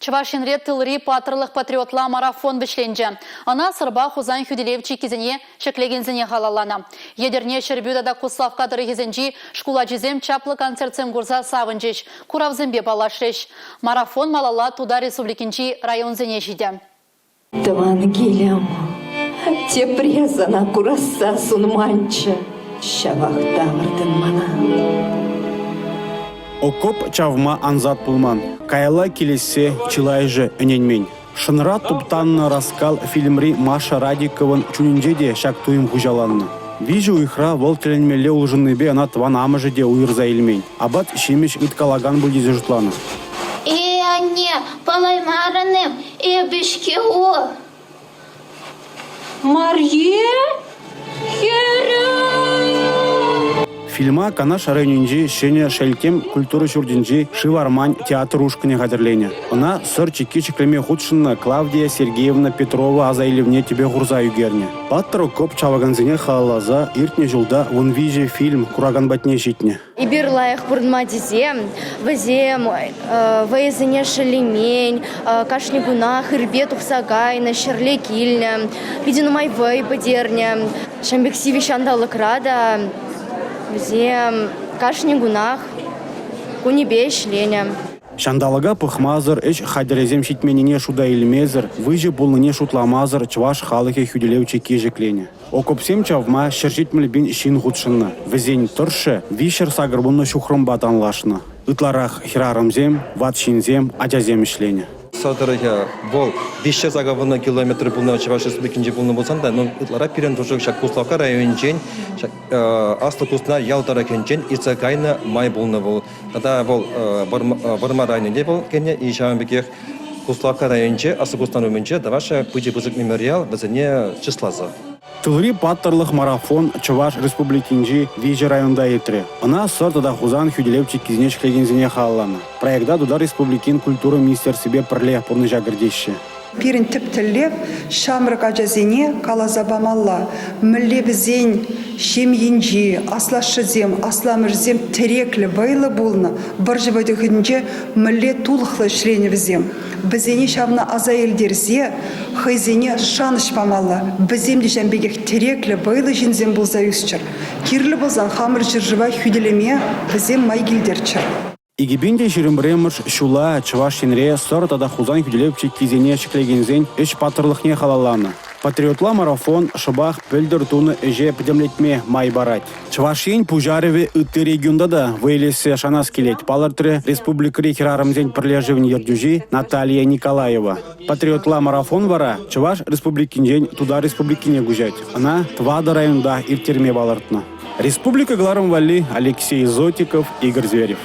Чувашинре тылри патрлых патриотла марафон бішленже. Ана сырба хузан хүделевчі кезіне шеклегензіне халалана. Едерне шербюдада куславка дырыгезенжи шкула жезем чаплы концертсем гурза савынжеш. Куравзембе балашреш. Марафон малала туда республикинчи районзене жиде. Твангелям, те презана кураса сунманча, шавахтамырдын мана. Окоп чавма анзат пулман. Кайла келесе чилайжы үненмен. Шынра туптанны раскал фильмри Маша Радиковын чунинжеде шак туым хужаланны. Вижу ихра вол теленмеле улжынныбе ана тван амыжеде уйырза илмень. Абат шемеш ыткалаган bulдезе жутланы. Анне, палаймарыным, бішке о. Марье? Фильма канаш районинжи шене шелькем культура чурдинжи шивармань театр ушкыне кадерлене. Она сыр чеки чеклеме худшынна Клавдия Сергеевна Петрова азайлевне тебе гурза югерне. Паттыры коп чаваганзине халаза иртне жылда вунвиже фильм кураган батне житне. Иберлаях бурдма дизем, вазем, ваезене шелемень, кашнигуна, хырбет ухсагайна, шерле кильня, пидинумай вай подерня, шамбексиви шандалык рада, вазем, кашнигунах, кунебе шленя. Шандалага пыхмазыр, эш хадерезем шитменіне шуда илмезір, выжы болныне шутламазыр, чваш халыхе хүделеучі кежеклене. Окопсем чавма шершитміл бін шин худшынна. Візен тұршы, вишер сагырбунны шухрым батанлашны. Ытларах хирарымзем, ватшинзем, аджазем ішлене. Садырыға бол 500 агавына километр бұлна Чуваш республикинже бұлна болсан да, ытлара пирен тұршық шак Куславка район жен, аслы кустна ялтара кенжен, ирцагайна май бұлна бол. Тада бол Барма районінде бол кене, и шамбекех Куславка районже, аслы кустан өмінже, даваша пыжы-пызык мемориал бізіне числазы. Тылри паттырлық марафон Чуваш республикинжи Вижи районда етре. Она сортада хузан хүделевчі кезіне шклегензіне халланы. Проекта дуда республикин культура министерсібе пірле пұрныжа гірдеші. Пирин тіптілі шамрық ажазене калазабамалла. Мүлле бізен шемйінжи, аслашызем, асламырзем тіреклі байлы болны. Бір жывайды күнде мүлле тулықлы шірені бізем. Бізене шамна аза елдерзе, хайзене шаныш памалла. Бізем де жәмбегек тіреклі байлы жінзем болза үсчір. Кирлі болзан хамыр жыржыва хүделеме бізем майгілдерчір. Игибинде жирымбремыш шула Чувашинре сортада хузан хүделевчі кезене шеклегензен эш паттырлықне халаланы. Патриотла марафон шыбах пөлдір туны эже підемлетме май барать. Чувашин пужареве үтті регионда да вейлесе шанас келет. Палыртыры республикари хирарымзен пірлежевін ердюжи Наталья Николаева. Патриотла марафон вара Чуваш республикинжен туда республикине гужать. Она Твада районда иртерме балыртна. Республика Гларым Вали, Алексей Зотиков, Игорь Зверев.